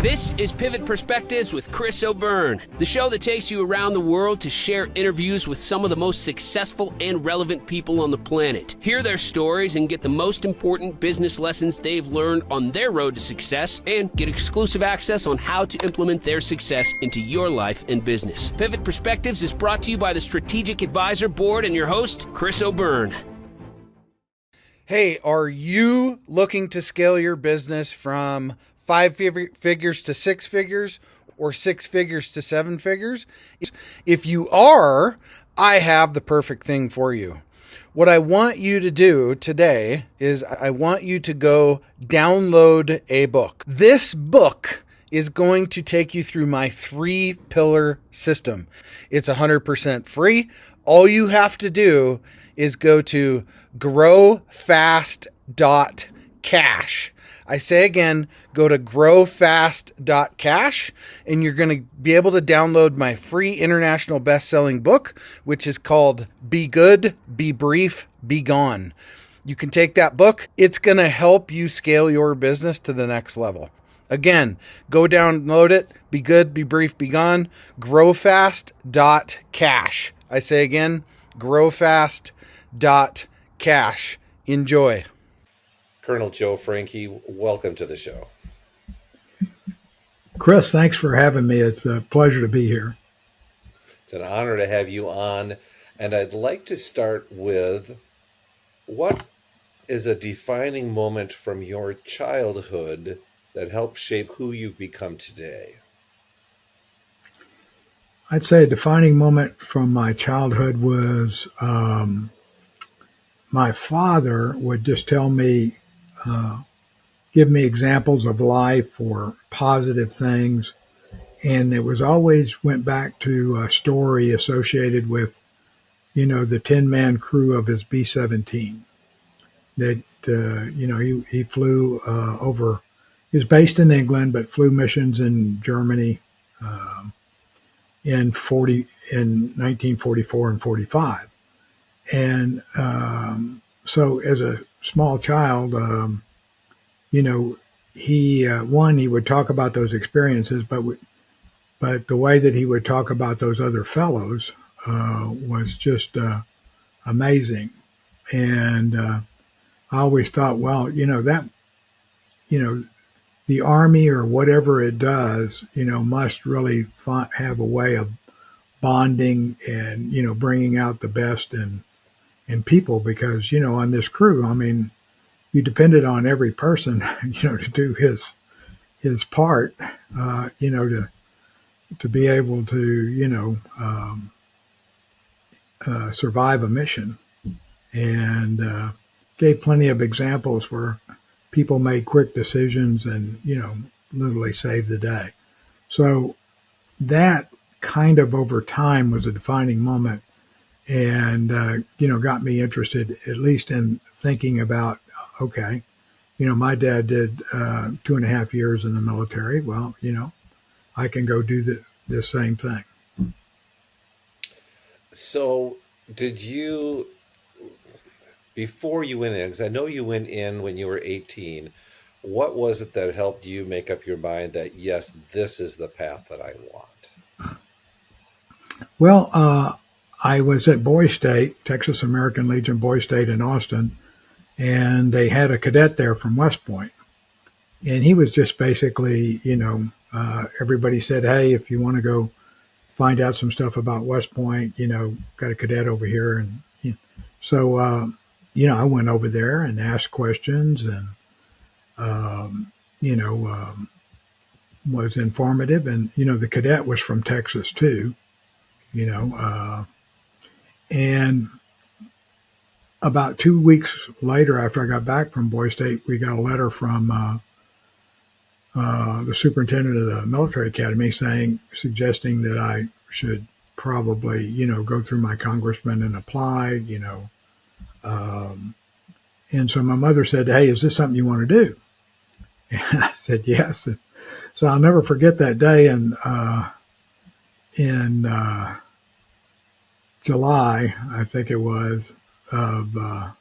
This is Pivot Perspectives with Chris O'Byrne, the show that takes you around the world to share interviews with some of the most successful and relevant people on the planet. Hear their stories and get the most important business lessons they've learned on their road to success, and get exclusive access on how to implement their success into your life and business. Pivot Perspectives is brought to you by the Strategic Advisor Board and your host, Chris O'Byrne. Hey, are you looking to scale your business from 5 figures to 6 figures or 6 figures to 7 figures? If you are, I have the perfect thing for you. What I want you to do today is I want you to go download a book. This book is going to take you through my 3-pillar system. It's 100% free. All you have to do is go to growfast.cash. I say again, go to growfast.cash, and you're going to be able to download my free international best-selling book, which is called Be Good, Be Brief, Be Gone. You can take that book. It's going to help you scale your business to the next level. Again, go download it. Be good, be brief, be gone. Growfast.cash. I say again, growfast.cash. Enjoy. Colonel Joe Frankie, welcome to the show. Chris, thanks for having me. It's a pleasure to be here. It's an honor to have you on. And I'd like to start with, what is a defining moment from your childhood that helped shape who you've become today? I'd say a defining moment from my childhood was my father would just tell me, give me examples of life or positive things. And it was always went back to a story associated with, the 10-man crew of his B-17 that, he flew over. He was based in England, but flew missions in Germany in 1944 and 45. And so as a small child, he would talk about those experiences, but the way that he would talk about those other fellows was just amazing. And I always thought, well, the Army or whatever it does, must really have a way of bonding and, bringing out the best in people, because, on this crew, I mean, you depended on every person, to do his part, to be able to, survive a mission, and gave plenty of examples where people made quick decisions and, literally saved the day. So that kind of over time was a defining moment, and, got me interested, at least in thinking about, okay, my dad did 2.5 years in the military. Well, I can go do the same thing. So did you, before you went in, because I know you went in when you were 18, what was it that helped you make up your mind that, yes, this is the path that I want? Well, I was at Boy State, Texas American Legion Boy State in Austin, and they had a cadet there from West Point. And he was just basically, everybody said, hey, if you want to go find out some stuff about West Point, got a cadet over here. And so, I went over there and asked questions, and, was informative. And, the cadet was from Texas too, and about 2 weeks later, after I got back from Boy State, we got a letter from the superintendent of the military academy suggesting that I should probably, go through my congressman and apply, and so my mother said, hey, is this something you want to do? And I said, yes. And so I'll never forget that day in July, I think it was, of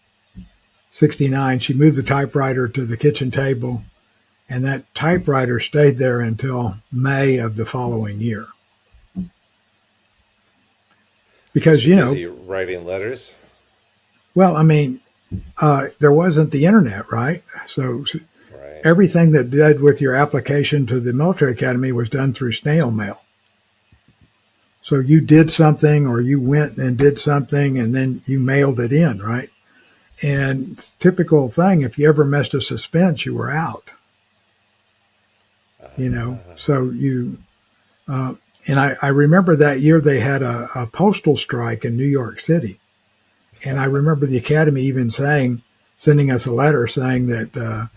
69. She moved the typewriter to the kitchen table, And that typewriter stayed there until May of the following year. Because, So busy writing letters. well, I mean, there wasn't the internet, right? So Right. everything that did with your application to the military academy was done through snail mail. So you did something or you went and did something and then you mailed it in, right? And typical thing, if you ever missed a suspense, you were out, Uh, So uh, and I remember that year they had a postal strike in New York City. And I remember the academy even sending us a letter saying that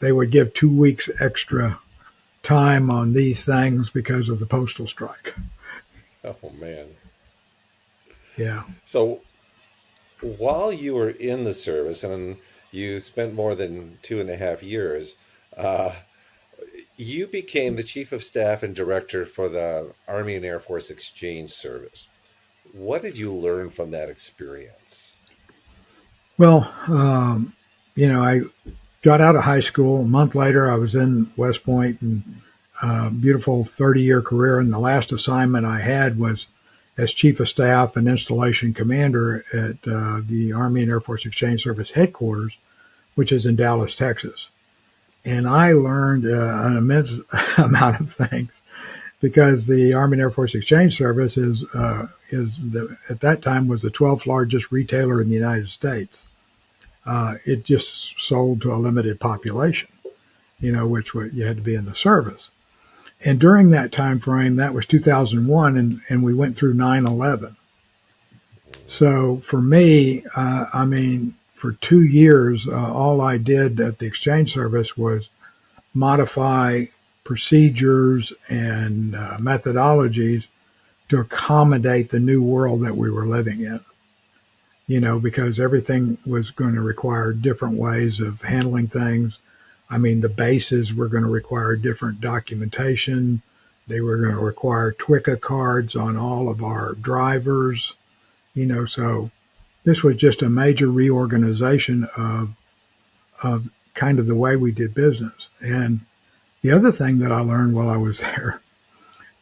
they would give 2 weeks extra time on these things because of the postal strike. oh man. Yeah. So while you were in the service, and you spent more than 2.5 years, uh, you became the chief of staff and director for the Army and Air Force Exchange Service. What did you learn from that experience? Well, I got out of high school. A month later, I was in West Point, and beautiful 30-year career. And the last assignment I had was as chief of staff and installation commander at the Army and Air Force Exchange Service headquarters, which is in Dallas, Texas. And I learned an immense amount of things because the Army and Air Force Exchange Service at that time was the 12th largest retailer in the United States. It just sold to a limited population, which you had to be in the service. And during that time frame, that was 2001, and we went through 9/11. So for me, for 2 years, all I did at the exchange service was modify procedures and methodologies to accommodate the new world that we were living in. Because everything was going to require different ways of handling things. I mean, the bases were going to require different documentation. They were going to require TWICA cards on all of our drivers, so this was just a major reorganization of kind of the way we did business. And the other thing that I learned while I was there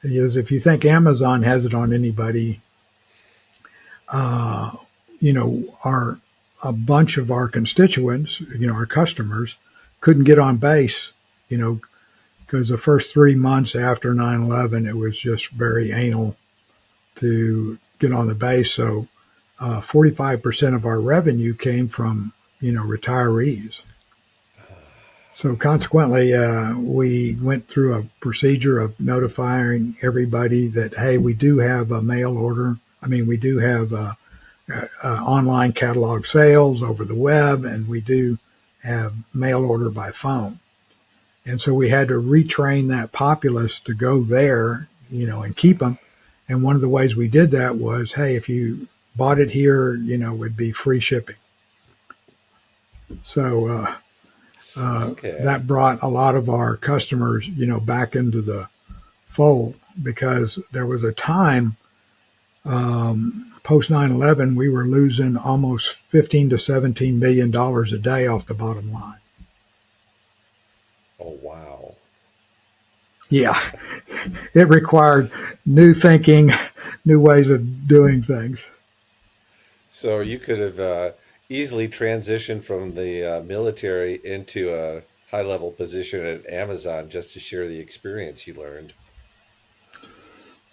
is if you think Amazon has it on anybody, uh, a bunch of our constituents, our customers, couldn't get on base, because the first 3 months after 9/11, it was just very anal to get on the base. So 45% of our revenue came from, retirees. So consequently, we went through a procedure of notifying everybody that, hey, we do have a mail order. I mean, we do have online catalog sales over the web, and we do have mail order by phone. And so we had to retrain that populace to go there, and keep them. And one of the ways we did that was, hey, if you bought it here, it would be free shipping. So Okay. that brought a lot of our customers, back into the fold, because there was a time post 9/11 we were losing almost 15 to 17 million dollars a day off the bottom line. Oh, wow. Yeah, it required new thinking, new ways of doing things. So you could have easily transitioned from the military into a high level position at Amazon just to share the experience you learned.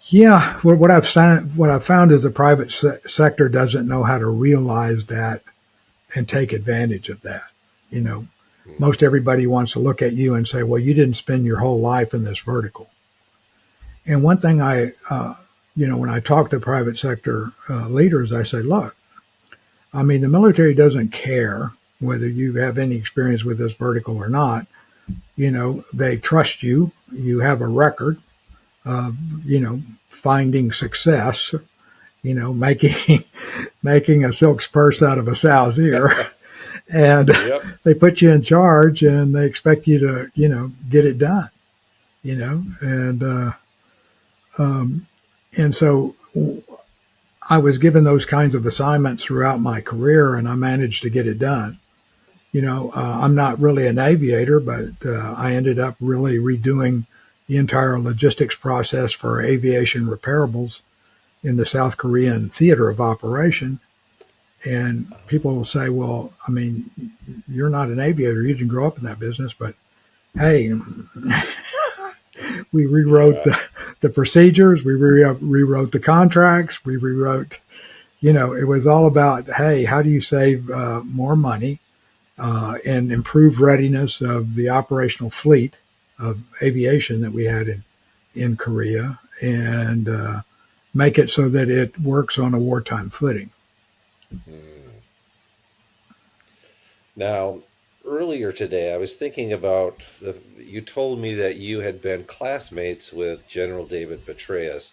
Yeah, what I've found is the private sector doesn't know how to realize that and take advantage of that. You know, Hmm. most everybody wants to look at you and say, "Well, you didn't spend your whole life in this vertical." And one thing when I talk to private sector leaders, I say, "Look, I mean, the military doesn't care whether you have any experience with this vertical or not. They trust you. You have a record of, finding success. Making making a silk's purse out of a sow's ear." And Yep. they put you in charge and they expect you to, get it done, you know, and, uh, um, and so I was given those kinds of assignments throughout my career and I managed to get it done. I'm not really an aviator, but I ended up really redoing the entire logistics process for aviation repairables in the South Korean theater of operation. And people will say, well, I mean, you're not an aviator. You didn't grow up in that business. But hey, we rewrote Yeah. the procedures. We rewrote the contracts. We rewrote, it was all about, hey, how do you save more money and improve readiness of the operational fleet of aviation that we had in Korea, and make it so that it works on a wartime footing. Hmm. Now, earlier today, I was thinking about you told me that you had been classmates with General David Petraeus.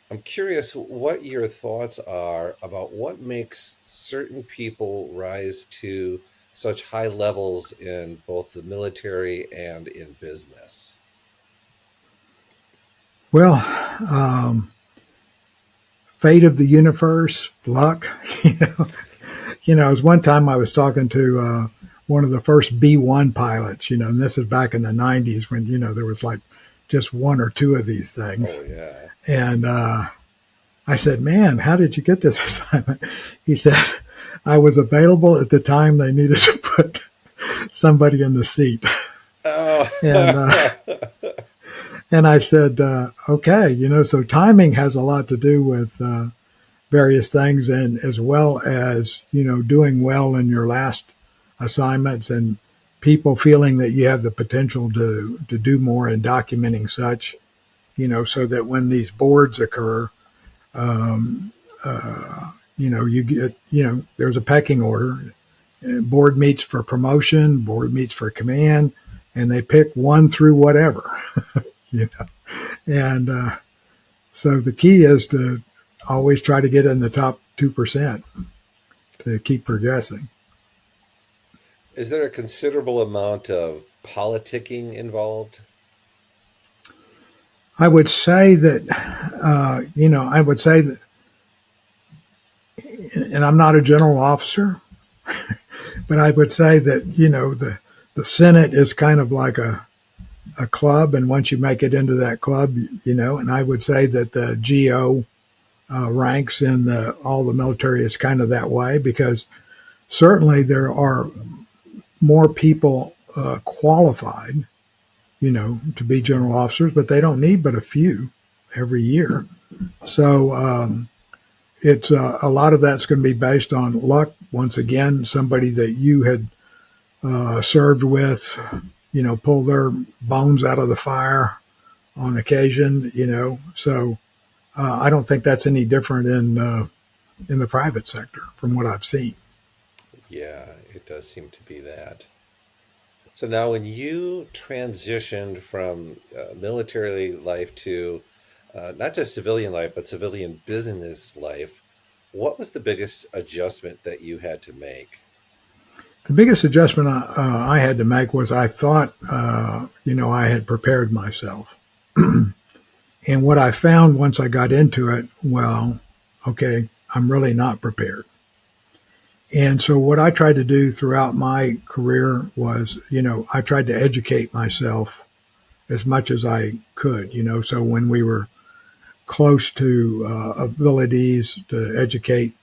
I'm curious what your thoughts are about what makes certain people rise to such high levels in both the military and in business. Well, um, fate of the universe, luck. It was one time I was talking to one of the first B-1 pilots, and this is back in the 90s when, there was like just one or two of these things. Oh, yeah. And I said, man, how did you get this assignment? He said, I was available at the time they needed to put somebody in the seat. Oh, And and I said, okay, so timing has a lot to do with various things, and as well as, doing well in your last assignments and people feeling that you have the potential to do more and documenting such, so that when these boards occur, um, you get, there's a pecking order. Board meets for promotion, board meets for command, and they pick one through whatever, you know. And so the key is to always try to get in the top 2% to keep progressing. is there a considerable amount of politicking involved? I would say that, I would say that, and I'm not a general officer, but I would say that, the Senate is kind of like a club. And once you make it into that club, and I would say that the GO ranks in all the military is kind of that way, because certainly there are more people qualified, to be general officers, but they don't need but a few every year. So it's a lot of that's going to be based on luck. Once again, somebody that you had served with, pull their bones out of the fire on occasion, So I don't think that's any different in the private sector from what I've seen. Yeah, it does seem to be that. So now, when you transitioned from military life to not just civilian life, but civilian business life, what was the biggest adjustment that you had to make? The biggest adjustment I had to make was I thought, I had prepared myself. And what I found once I got into it, well, okay, I'm really not prepared. And so what I tried to do throughout my career was, I tried to educate myself as much as I could, so when we were close to abilities to educate,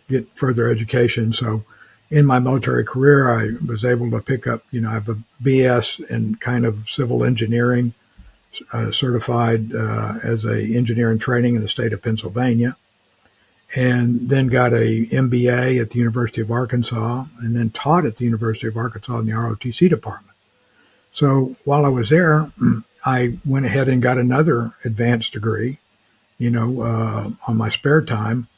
get further education. So in my military career, I was able to pick up, I have a BS in kind of civil engineering, certified as a engineer in training in the state of Pennsylvania, and then got a MBA at the University of Arkansas, and then taught at the University of Arkansas in the ROTC department. So while I was there, I went ahead and got another advanced degree, on my spare time,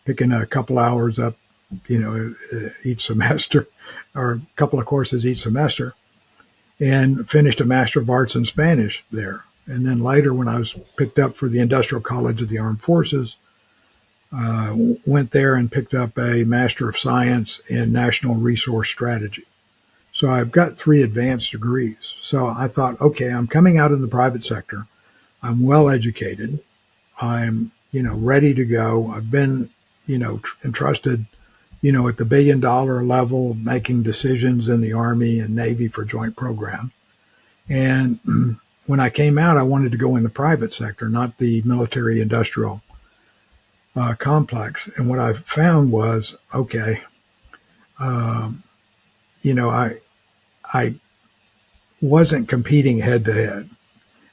picking a couple hours up, each semester, or a couple of courses each semester, and finished a Master of Arts in Spanish there. And then later, when I was picked up for the Industrial College of the Armed Forces, went there and picked up a Master of Science in National Resource Strategy. So I've got 3 advanced degrees. So I thought, okay, I'm coming out in the private sector. I'm well educated. I'm, ready to go. I've been, entrusted, at the $1 billion level, making decisions in the Army and Navy for joint programs. And when I came out, I wanted to go in the private sector, not the military industrial complex. And what I found was, okay, um, I wasn't competing head to head.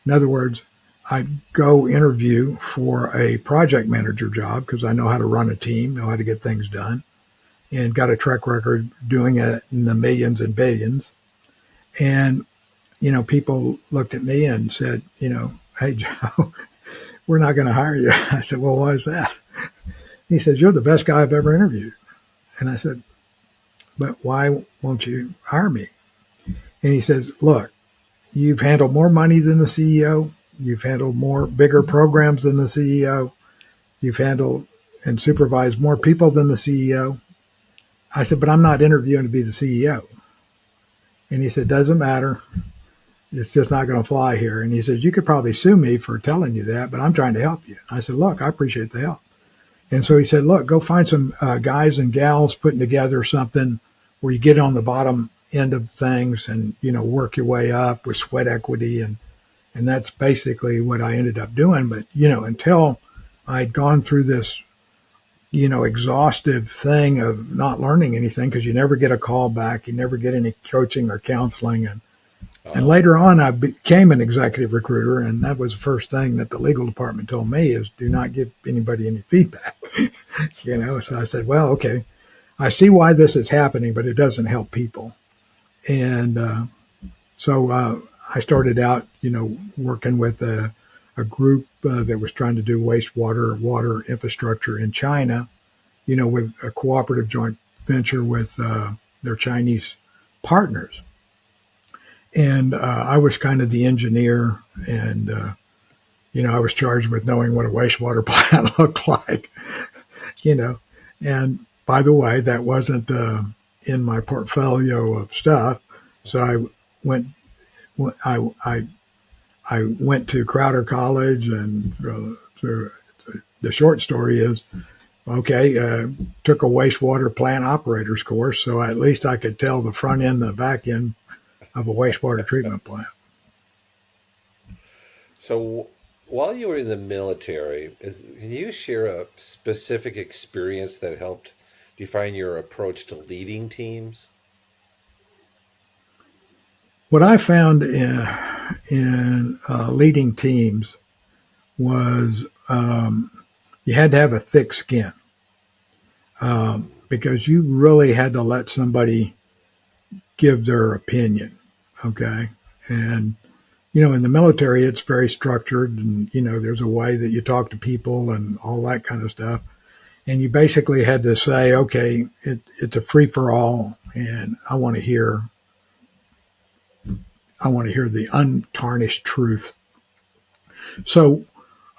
In other words, I'd go interview for a project manager job because I know how to run a team, know how to get things done, and got a track record doing it in the millions and billions. And, people looked at me and said, hey, Joe, we're not going to hire you. I said, well, why is that? He says, you're the best guy I've ever interviewed. And I said, but why won't you hire me? And he says, look, you've handled more money than the CEO. You've handled more bigger programs than the CEO. You've handled and supervised more people than the CEO. I said, but I'm not interviewing to be the CEO. And he said, doesn't matter. It's just not going to fly here. And he says, you could probably sue me for telling you that, but I'm trying to help you. I said, look, I appreciate the help. And so he said, look, go find some guys and gals putting together something where you get on the bottom end of things and, work your way up with sweat equity. And that's basically what I ended up doing. But, until I'd gone through this, exhaustive thing of not learning anything, because you never get a call back, you never get any coaching or counseling. And later on, I became an executive recruiter, and that was the first thing that the legal department told me is do not give anybody any feedback. So I said, well, okay, I see why this is happening, but it doesn't help people. And so I started out, working with a group that was trying to do water infrastructure in China, with a cooperative joint venture with their Chinese partners. And I was kind of the engineer, and I was charged with knowing what a wastewater plant looked like. And by the way, that wasn't in my portfolio of stuff. So I went to Crowder College, and the short story is, okay, took a wastewater plant operators course, so at least I could tell the front end and the back end of a wastewater treatment plant. So while you were in the military, can you share a specific experience that helped define your approach to leading teams? What I found in leading teams was you had to have a thick skin because you really had to let somebody give their opinion. Okay. And, in the military, it's very structured, and, there's a way that you talk to people and all that kind of stuff. And you basically had to say, okay, it's a free for all. And I want to hear the untarnished truth. So,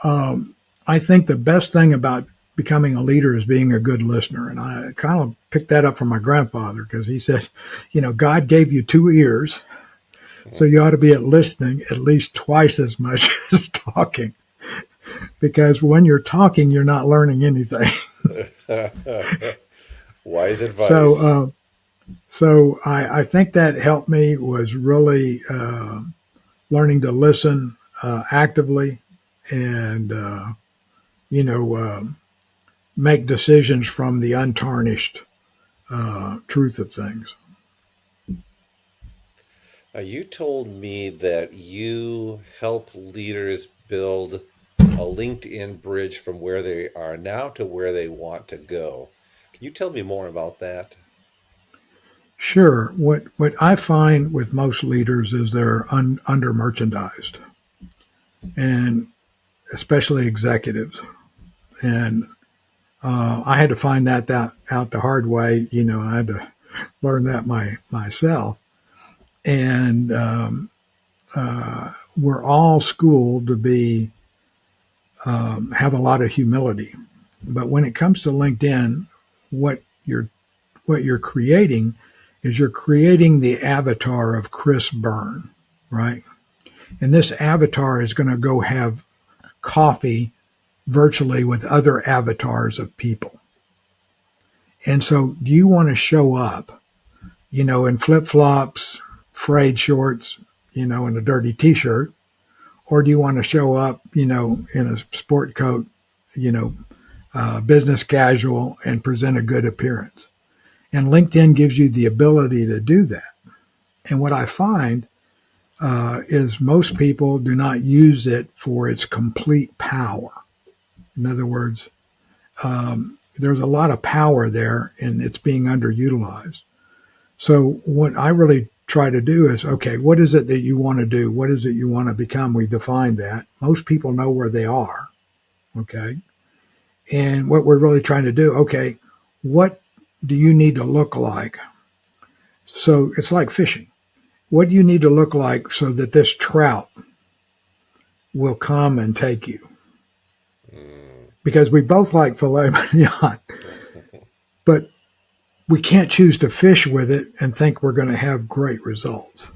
I think the best thing about becoming a leader is being a good listener. And I kind of picked that up from my grandfather, because he said, God gave you 2 ears, so you ought to be listening at least twice as much as talking, because when you're talking, you're not learning anything. Wise advice. So I think that helped me was really learning to listen actively and, make decisions from the untarnished truth of things. You told me that you help leaders build a LinkedIn bridge from where they are now to where they want to go. Can you tell me more about that? Sure. What I find with most leaders is they're under merchandised, and especially executives. And I had to find that out the hard way. I had to learn that myself. And we're all schooled to be have a lot of humility, but when it comes to LinkedIn, what you're creating is you're creating the avatar of Chris Byrne, right? And this avatar is going to go have coffee virtually with other avatars of people. And so do you want to show up, in flip flops, frayed shorts, and a dirty t-shirt? Or do you want to show up, in a sport coat, business casual and present a good appearance? And LinkedIn gives you the ability to do that. And what I find is most people do not use it for its complete power. In other words, there's a lot of power there and it's being underutilized. So what I really try to do is, okay, what is it that you want to do? What is it you want to become? We define that. Most people know where they are. Okay. And what we're really trying to do, okay, what do you need to look like? So it's like fishing. What do you need to look like so that this trout will come and take you? Because we both like filet mignon, but we can't choose to fish with it and think we're going to have great results.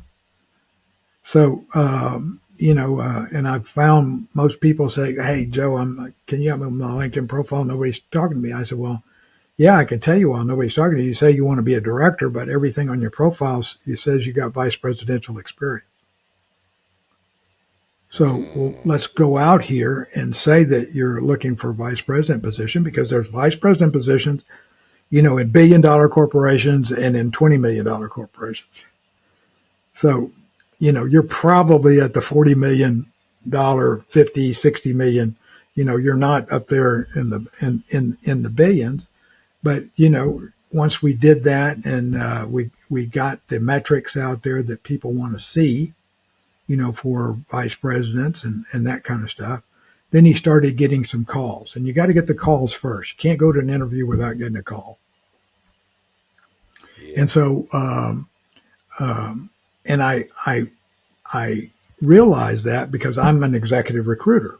So, and I've found most people say, "Hey, Joe, can you help me with my LinkedIn profile? Nobody's talking to me." I said, "Well, yeah, I can tell you why nobody's talking to you. You say you want to be a director, but everything on your profiles, it says you got vice presidential experience. So let's go out here and say that you're looking for a vice president position, because there's vice president positions, in $1 billion corporations and in $20 million corporations. So, you're probably at the $40 million, 50, 60 million, you're not up there in the billions. But, once we did that and we got the metrics out there that people want to see, for vice presidents and that kind of stuff, then he started getting some calls. And you got to get the calls first. You can't go to an interview without getting a call. Yeah. And so, and I realized that because I'm an executive recruiter.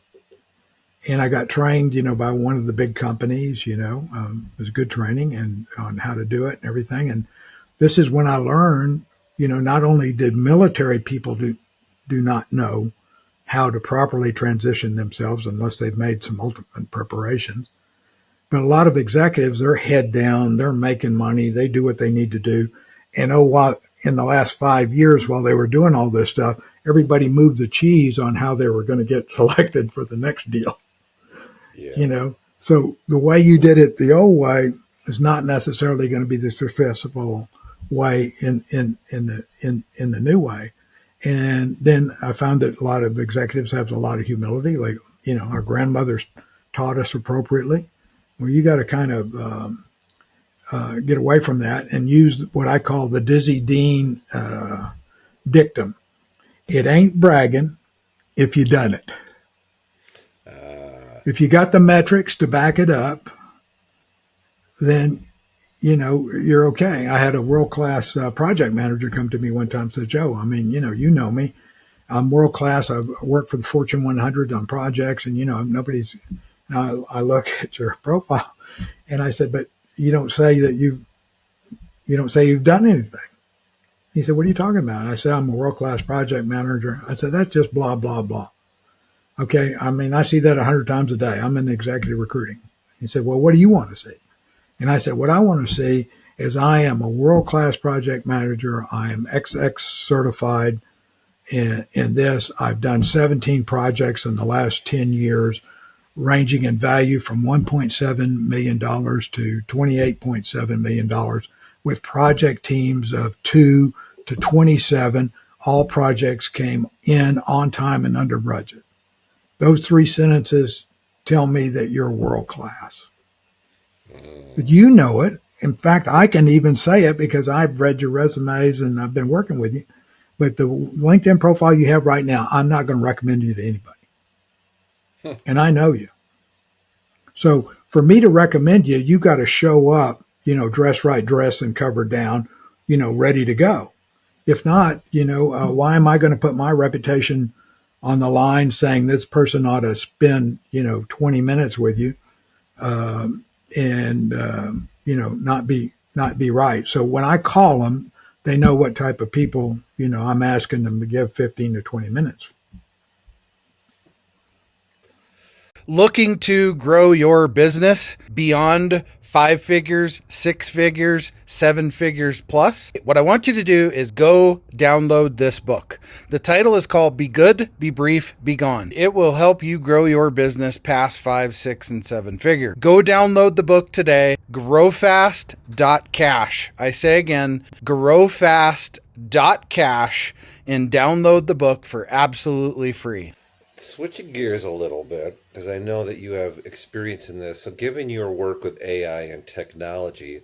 And I got trained, by one of the big companies, it was good training and on how to do it and everything. And this is when I learned, not only did military people do not know how to properly transition themselves unless they've made some ultimate preparations, but a lot of executives, they're head down, they're making money, they do what they need to do. And while in the last 5 years, while they were doing all this stuff, everybody moved the cheese on how they were going to get selected for the next deal. Yeah. So the way you did it the old way is not necessarily going to be the successful way in the new way. And then I found that a lot of executives have a lot of humility. Like, our grandmothers taught us appropriately. Well, you got to kind of get away from that and use what I call the Dizzy Dean dictum. It ain't bragging if you done it. If you got the metrics to back it up, then, you're okay. I had a world-class project manager come to me one time and said, "Joe, you know me. I'm world-class. I've worked for the Fortune 100 on projects, and, nobody's." And I look at your profile, and I said, "But you don't say that you don't say you've done anything." He said, "What are you talking about?" I said, "I'm a world-class project manager." I said, "That's just blah, blah, blah." Okay. I see that 100 times a day. I'm in executive recruiting. He said, "Well, what do you want to see?" And I said, "What I want to see is I am a world-class project manager. I am XX certified in this. I've done 17 projects in the last 10 years, ranging in value from $1.7 million to $28.7 million, with project teams of 2 to 27. All projects came in on time and under budget." Those 3 sentences tell me that you're world class. But you know it. In fact, I can even say it because I've read your resumes and I've been working with you. But the LinkedIn profile you have right now, I'm not going to recommend you to anybody. And I know you. So for me to recommend you, you got to show up, dress right, dress and cover down, ready to go. If not, why am I going to put my reputation on the line saying this person ought to spend, 20 minutes with you, and not be right. So when I call them, they know what type of people, I'm asking them to give 15 to 20 minutes. Looking to grow your business beyond 5 figures, 6 figures, 7 figures plus, what I want you to do is go download this book. The title is called Be Good, Be Brief, Be Gone. It will help you grow your business past 5, 6, and 7 figure. Go download the book today, growfast.cash. I say again, growfast.cash, and download the book for absolutely free. Switching gears a little bit, because I know that you have experience in this. So, given your work with AI and technology,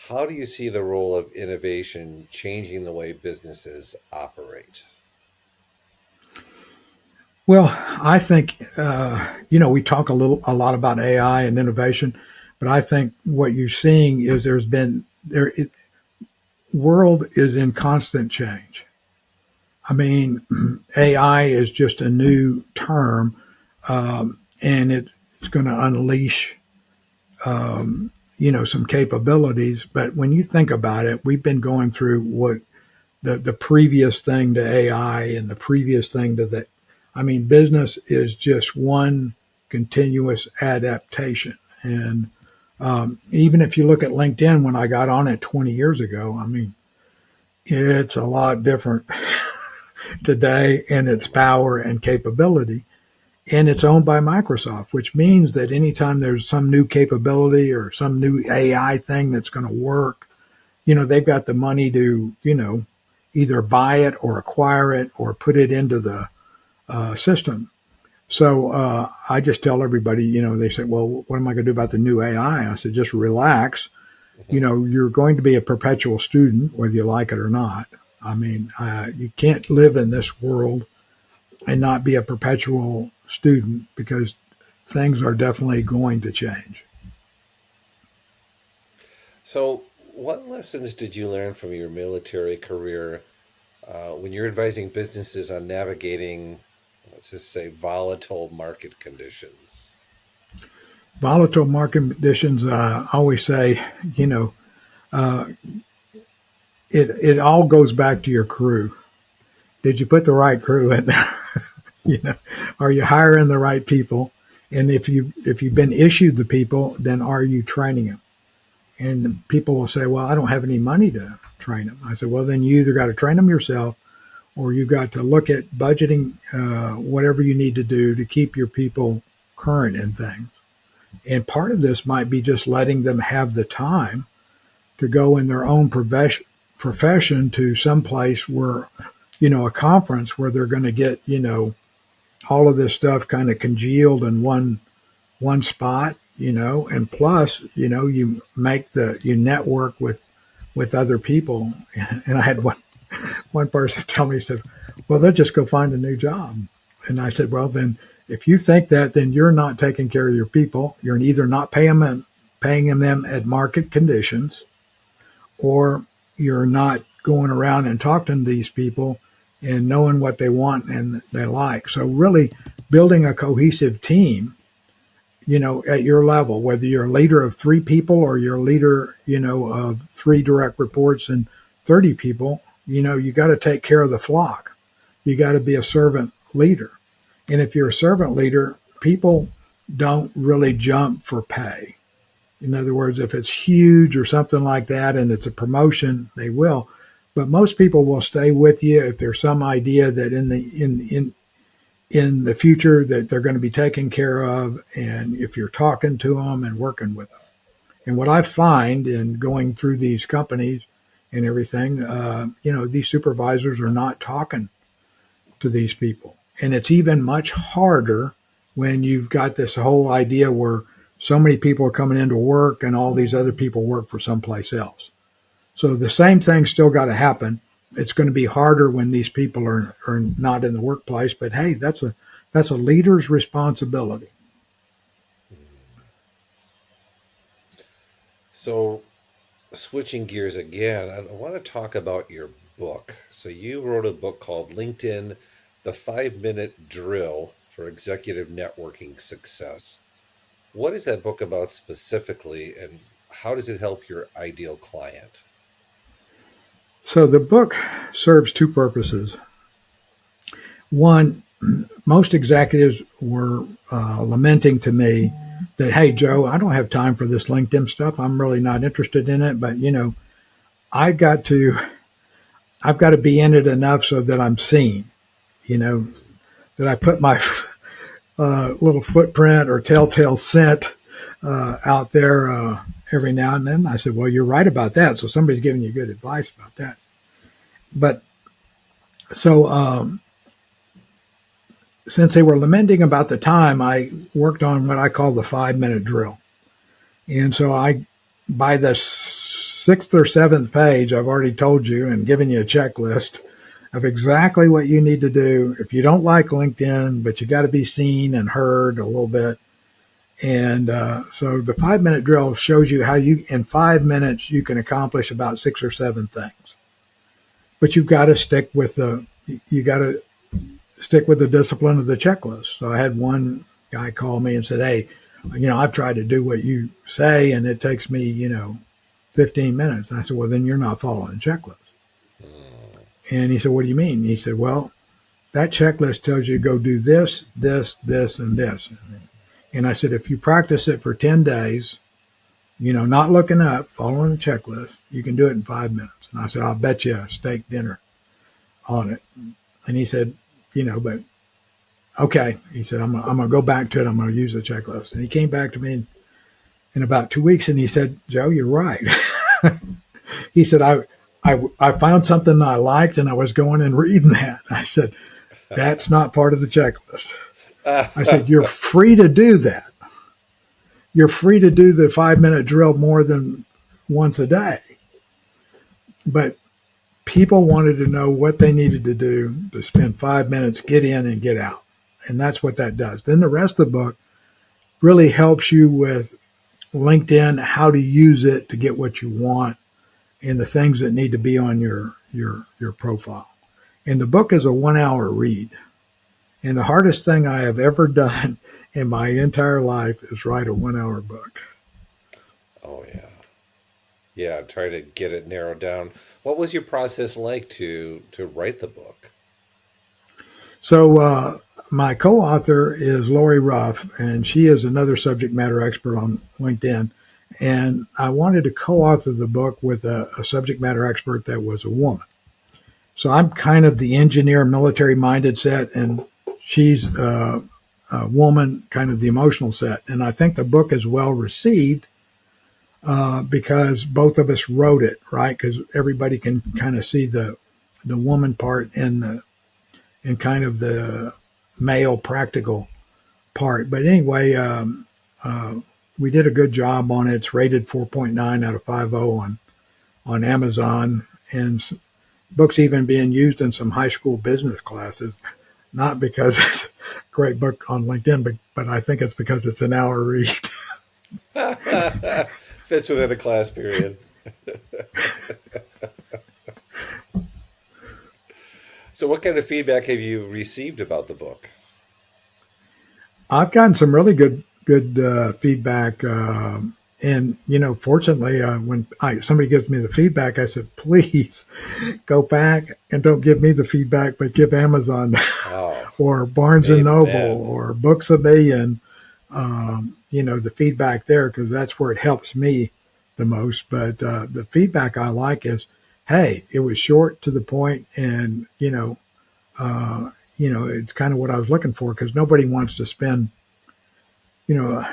how do you see the role of innovation changing the way businesses operate? Well, I think we talk a lot about AI and innovation, but I think what you're seeing is world is in constant change. I mean, AI is just a new term, and it's going to unleash, some capabilities. But when you think about it, we've been going through what the previous thing to AI and the previous thing to that. I mean, business is just one continuous adaptation. And even if you look at LinkedIn, when I got on it 20 years ago, I mean, it's a lot different today in its power and capability. And it's owned by Microsoft, which means that anytime there's some new capability or some new AI thing that's going to work, they've got the money to, either buy it or acquire it or put it into the system. So I just tell everybody, they say, well, what am I going to do about the new AI? I said, just relax. You're going to be a perpetual student, whether you like it or not. I mean, you can't live in this world and not be a perpetual student because things are definitely going to change. So, what lessons did you learn from your military career when you're advising businesses on navigating, let's just say, volatile market conditions? Volatile market conditions, I always say, it all goes back to your crew. Did you put the right crew in there? Are you hiring the right people? And if you've been issued the people, then are you training them? And people will say, well, I don't have any money to train them. I said, well, then you either got to train them yourself or you got to look at budgeting, whatever you need to do to keep your people current in things. And part of this might be just letting them have the time to go in their own profession to some place where, a conference where they're going to get, all of this stuff kind of congealed in one spot, and plus, you network with other people. And I had one person tell me, he said, well, they'll just go find a new job. And I said, well, then if you think that, then you're not taking care of your people. You're either not paying them at market conditions, or you're not going around and talking to these people and knowing what they want and they like. So really building a cohesive team, at your level, whether you're a leader of 3 people or you're a leader, of 3 direct reports and 30 people, you got to take care of the flock. You got to be a servant leader. And if you're a servant leader, people don't really jump for pay. In other words, if it's huge or something like that and it's a promotion, they will. But most people will stay with you if there's some idea that in the future that they're going to be taken care of, and if you're talking to them and working with them. And what I find in going through these companies and everything, these supervisors are not talking to these people. And it's even much harder when you've got this whole idea where so many people are coming into work and all these other people work for someplace else. So the same thing's still got to happen. It's going to be harder when these people are not in the workplace, but hey, that's a leader's responsibility. So, switching gears again, I want to talk about your book. So, you wrote a book called LinkedIn, The 5-Minute Drill for Executive Networking Success. What is that book about specifically, and how does it help your ideal client? So the book serves 2 purposes. One, most executives were lamenting to me that, hey, Joe, I don't have time for this LinkedIn stuff. I'm really not interested in it. But, I got to, I've got to be in it enough so that I'm seen, you know, that I put my little footprint or telltale scent out there every now and then. I said, well, you're right about that. So somebody's giving you good advice about that. But so since they were lamenting about the time, I worked on what I call the 5-minute drill. And so by the sixth or seventh page, I've already told you and given you a checklist of exactly what you need to do if you don't like LinkedIn, but you got to be seen and heard a little bit. And so the 5-minute drill shows you how in 5 minutes, you can accomplish about 6 or 7 things. But you've got to stick with the discipline of the checklist. So I had one guy call me and said, hey, I've tried to do what you say and it takes me, 15 minutes. And I said, well, then you're not following the checklist. And he said, what do you mean? He said, well, that checklist tells you to go do this, this, this, and this. And I said, if you practice it for 10 days, not looking up, following the checklist, you can do it in 5 minutes. And I said, I'll bet you a steak dinner on it. And he said, but okay. He said, I'm going to go back to it. I'm going to use the checklist. And he came back to me in about 2 weeks and he said, Joe, you're right. He said, I found something that I liked and I was going and reading that. I said, that's not part of the checklist. I said, you're free to do that. You're free to do the 5-minute drill more than once a day. But people wanted to know what they needed to do to spend 5 minutes, get in and get out. And that's what that does. Then the rest of the book really helps you with LinkedIn, how to use it to get what you want and the things that need to be on your profile. And the book is a 1-hour read. And the hardest thing I have ever done in my entire life is write a 1-hour book. Oh, yeah. Yeah, try to get it narrowed down. What was your process like to write the book? So my co-author is Lori Ruff, and she is another subject matter expert on LinkedIn. And I wanted to co-author the book with a subject matter expert that was a woman. So I'm kind of the engineer, military-minded set, and she's a woman, kind of the emotional set. And I think the book is well received because both of us wrote it, right? Because everybody can kind of see the woman part in kind of the male practical part. But anyway, we did a good job on it. It's rated 4.9 out of 5.0 on Amazon, and book's even being used in some high school business classes. Not because it's a great book on LinkedIn, but I think it's because it's an hour read. Fits within a class period. So what kind of feedback have you received about the book? I've gotten some really good feedback. And, fortunately, when somebody gives me the feedback, I said, please go back and don't give me the feedback, but give Amazon or Barnes and Noble or Books A Million, the feedback there, because that's where it helps me the most. But the feedback I like is, hey, it was short, to the point, and, it's kind of what I was looking for, because nobody wants to spend, to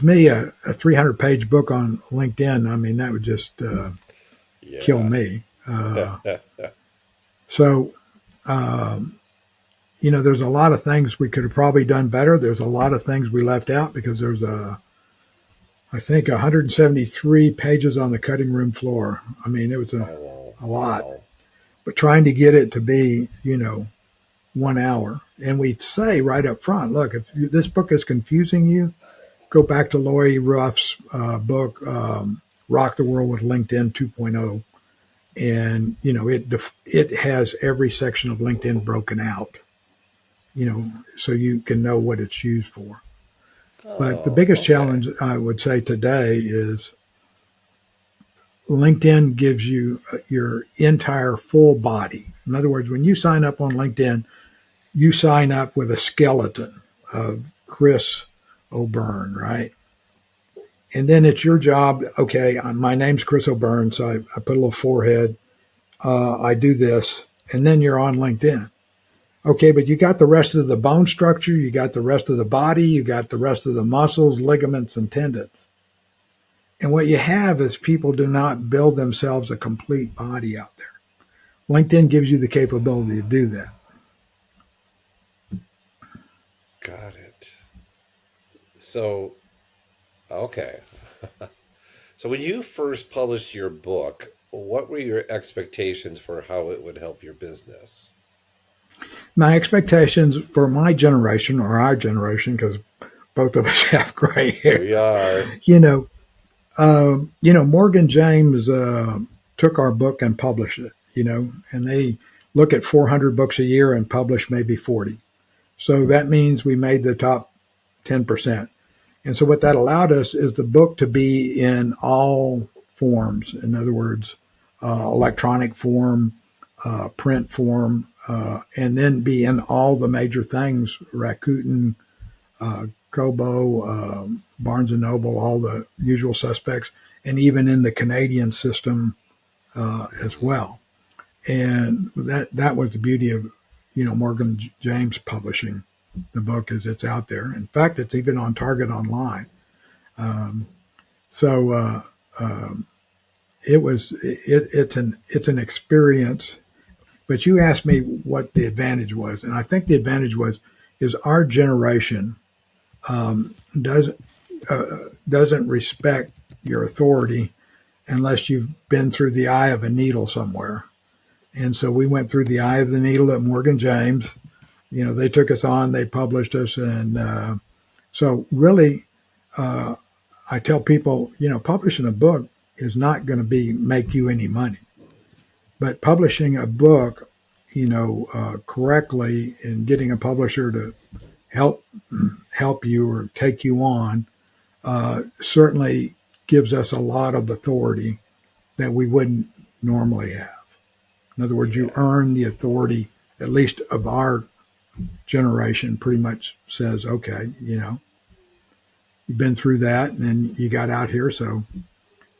me, a 300-page book on LinkedIn, I mean, that would just kill me. So, there's a lot of things we could have probably done better. There's a lot of things we left out because there's I think 173 pages on the cutting room floor. I mean, it was a lot. Wow. But trying to get it to be, 1 hour. And we say right up front, look, if this book is confusing you, go back to Lori Ruff's book, Rock the World with LinkedIn 2.0. And, it has every section of LinkedIn broken out, so you can know what it's used for. But the biggest challenge, I would say, today is LinkedIn gives you your entire full body. In other words, when you sign up on LinkedIn, you sign up with a skeleton of Chris O'Byrne, right? And then it's your job. Okay, my name's Chris O'Byrne, so I put a little forehead. I do this, and then you're on LinkedIn. Okay, but you got the rest of the bone structure, you got the rest of the body, you got the rest of the muscles, ligaments, and tendons. And what you have is people do not build themselves a complete body out there. LinkedIn gives you the capability to do that. Got it. So, okay. So when you first published your book, what were your expectations for how it would help your business? My expectations for my generation or our generation, because both of us have gray Here hair, we are. you know, Morgan James took our book and published it, and they look at 400 books a year and publish maybe 40. So that means we made the top 10%. And so what that allowed us is the book to be in all forms. In other words, electronic form, print form, and then be in all the major things, Rakuten, Kobo, Barnes and Noble, all the usual suspects, and even in the Canadian system as well. And that was the beauty of Morgan James publishing the book, is it's out there. In fact, it's even on Target online. So it's an experience. But you asked me what the advantage was, and I think the advantage is our generation doesn't doesn't respect your authority unless you've been through the eye of a needle somewhere. And so we went through the eye of the needle at Morgan James. They took us on, they published us, and so really, I tell people, publishing a book is not going to make you any money, but publishing a book, correctly and getting a publisher to help you or take you on, certainly gives us a lot of authority that we wouldn't normally have. In other words, you Yeah. earn the authority, at least of our generation, pretty much says, okay, you've been through that and then you got out here, so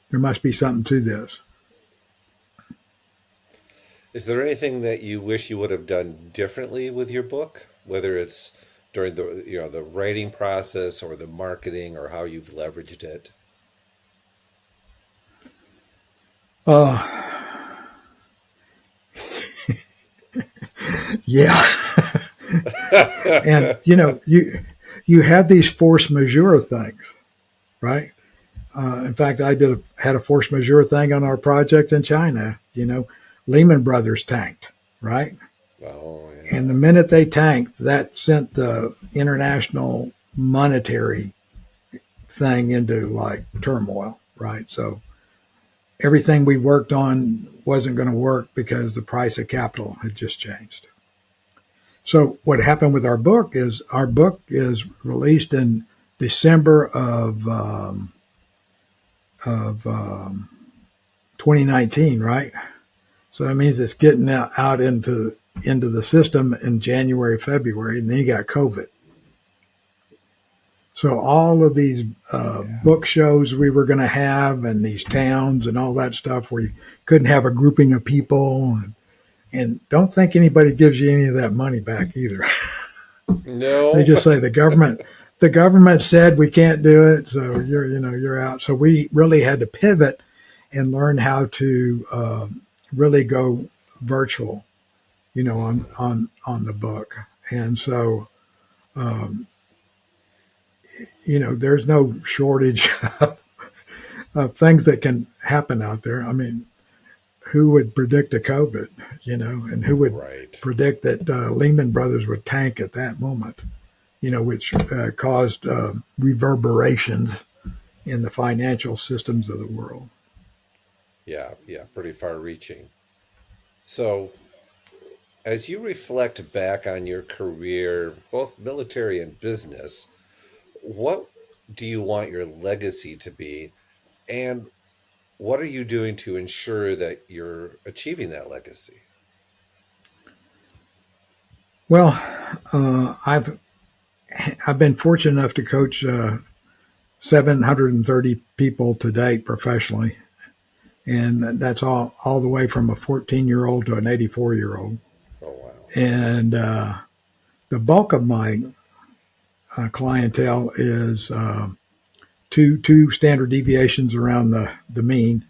there must be something to this. Is there anything that you wish you would have done differently with your book, whether it's during the writing process or the marketing or how you've leveraged it? Uh, yeah. And you have these force majeure things, right? In fact, I had a force majeure thing on our project in China. Lehman Brothers tanked, right? Oh, And the yeah. minute they tanked, that sent the international monetary thing into like turmoil, right? So everything we worked on wasn't going to work because the price of capital had just changed. So what happened with our book is released in December of 2019, right? So that means it's getting out into the system in January, February, and then you got COVID. So all of these Yeah. book shows we were going to have, and these towns and all that stuff, where you couldn't have a grouping of people, and don't think anybody gives you any of that money back either. They No. just say the government said we can't do it, so you're out. So we really had to pivot and learn how to really go virtual, on the book. And so there's no shortage of things that can happen out there. I mean, who would predict a COVID, and who would Right. predict that Lehman Brothers would tank at that moment, which caused reverberations in the financial systems of the world. Yeah, yeah, pretty far reaching. So, as you reflect back on your career, both military and business, what do you want your legacy to be? And what are you doing to ensure that you're achieving that legacy? Well, I've been fortunate enough to coach 730 people to date professionally. And that's all the way from a 14-year-old to an 84-year-old. Oh, wow. And the bulk of my clientele is two standard deviations around the mean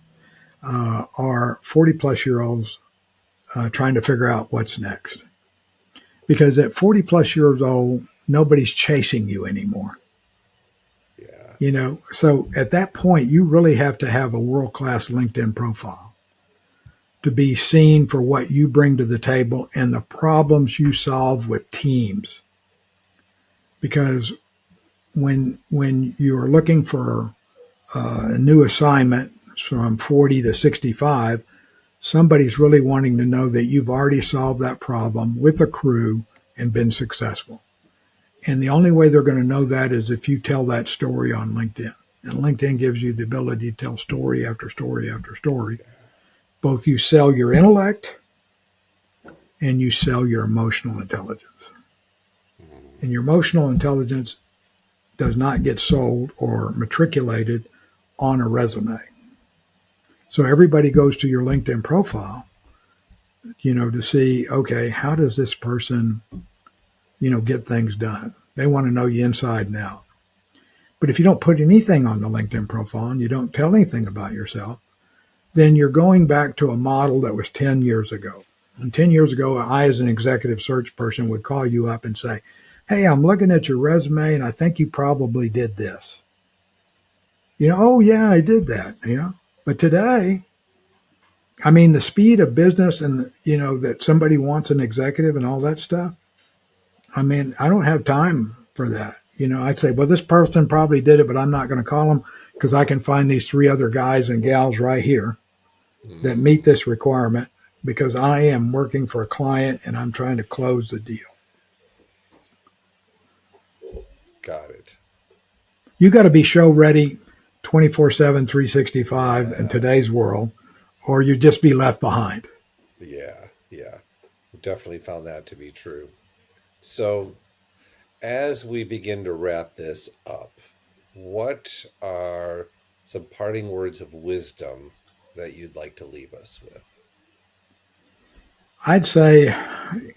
are 40-plus-year-olds trying to figure out what's next. Because at 40-plus years old, nobody's chasing you anymore. Yeah. So at that point, you really have to have a world-class LinkedIn profile to be seen for what you bring to the table and the problems you solve with teams. Because when you're looking for a new assignment from 40 to 65, somebody's really wanting to know that you've already solved that problem with a crew and been successful. And the only way they're going to know that is if you tell that story on LinkedIn. And LinkedIn gives you the ability to tell story after story after story. Both you sell your intellect and you sell your emotional intelligence. And your emotional intelligence does not get sold or matriculated on a resume. So everybody goes to your LinkedIn profile, to see, okay, how does this person, get things done? They want to know you inside and out. But if you don't put anything on the LinkedIn profile and you don't tell anything about yourself, then you're going back to a model that was 10 years ago. And 10 years ago, I, as an executive search person, would call you up and say, hey, I'm looking at your resume and I think you probably did this. Oh, yeah, I did that, But today, the speed of business and, that somebody wants an executive and all that stuff, I don't have time for that. I'd say, well, this person probably did it, but I'm not going to call them because I can find these 3 other guys and gals right here that meet this requirement because I am working for a client and I'm trying to close the deal. Got it. You got to be show ready 24/7, 365 in today's world, or you just be left behind. Yeah. Definitely found that to be true. So as we begin to wrap this up, what are some parting words of wisdom that you'd like to leave us with? I'd say, are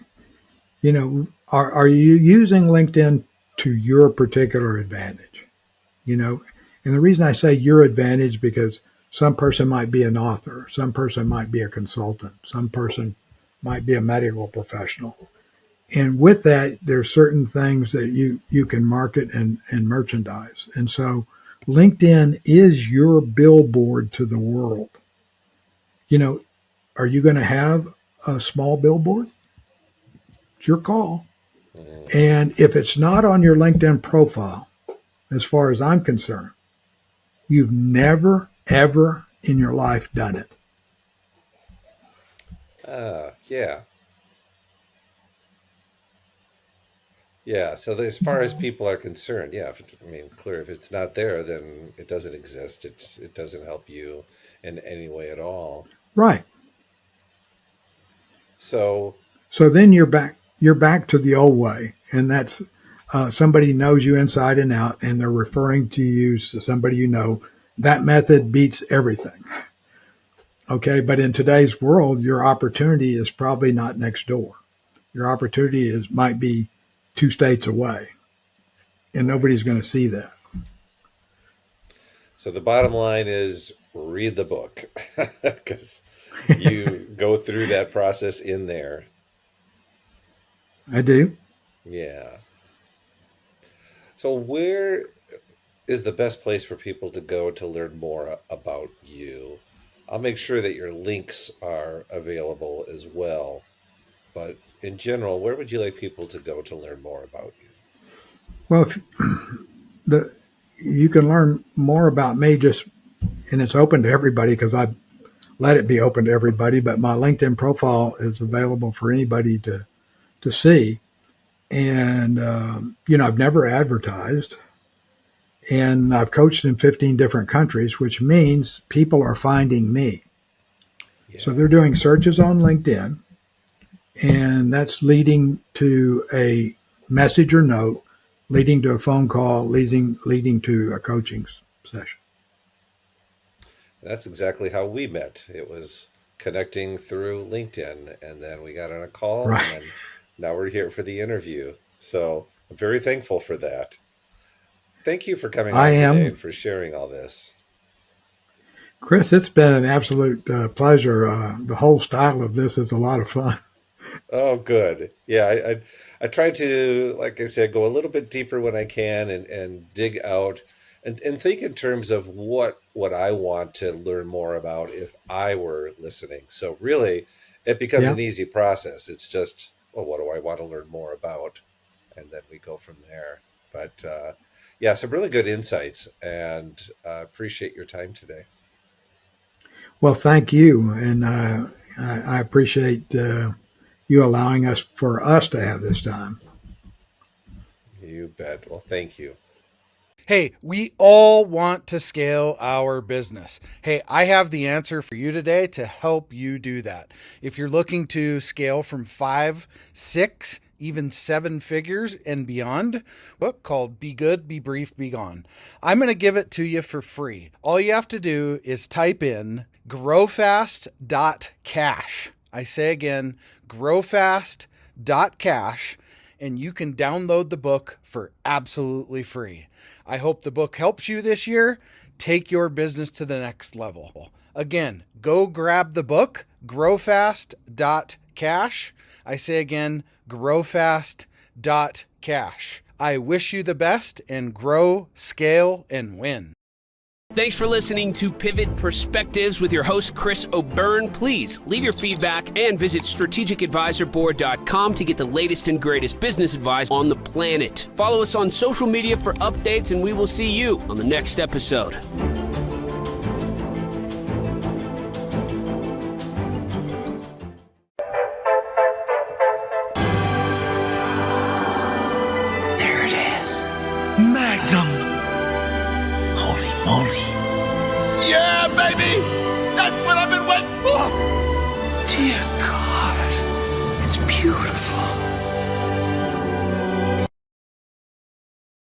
you using LinkedIn to your particular advantage? And the reason I say your advantage, because some person might be an author, some person might be a consultant, some person might be a medical professional. And with that, there's certain things that you can market and merchandise. And so LinkedIn is your billboard to the world. Are you going to have a small billboard? It's your call. And if it's not on your LinkedIn profile, as far as I'm concerned, you've never, ever in your life done it. Yeah. Yeah. So as far as people are concerned, yeah, clear. If it's not there, then it doesn't exist. It doesn't help you in any way at all. Right. So then you're back to the old way, and that's somebody knows you inside and out, and they're referring to you to somebody you know. That method beats everything. Okay, but in today's world, your opportunity is probably not next door. Your opportunity might be 2 states away, and nobody's going to see that. So the bottom line is read the book because you go through that process in there. I do. Yeah. So where is the best place for people to go to learn more about you? I'll make sure that your links are available as well. But in general, where would you like people to go to learn more about you? Well, you can learn more about me and it's open to everybody because I let it be open to everybody, but my LinkedIn profile is available for anybody to see. And, I've never advertised, and I've coached in 15 different countries, which means people are finding me. Yeah. So they're doing searches on LinkedIn, and that's leading to a message or note leading to a phone call, leading to a coaching session. That's exactly how we met. It was connecting through LinkedIn, and then we got on a call, Right. and then now we're here for the interview. So I'm very thankful for that. Thank you for coming I on today am. and for sharing all this. Chris, it's been an absolute pleasure. The whole style of this is a lot of fun. Oh, good. Yeah, I try to, like I said, go a little bit deeper when I can and dig out and think in terms of what I want to learn more about if I were listening. So really, it becomes Yeah. an easy process. It's just, well, what do I want to learn more about? And then we go from there. But yeah, some really good insights, and appreciate your time today. Well, thank you. And I appreciate you allowing for us to have this time. You bet. Well, thank you. Hey, we all want to scale our business. Hey, I have the answer for you today to help you do that. If you're looking to scale from 5, 6, even 7 figures and beyond, book called Be Good, Be Brief, Be Gone. I'm going to give it to you for free. All you have to do is type in growfast.cash. I say again, growfast.cash, and you can download the book for absolutely free. I hope the book helps you this year. Take your business to the next level. Again, go grab the book, growfast.cash. I say again, growfast.cash. I wish you the best and grow, scale, and win. Thanks for listening to Pivot Perspectives with your host, Chris O'Byrne. Please leave your feedback and visit strategicadvisorboard.com to get the latest and greatest business advice on the planet. Follow us on social media for updates, and we will see you on the next episode. There it is. Magnum. Holy moly. Yeah, baby! That's what I've been waiting for! Dear God. It's beautiful.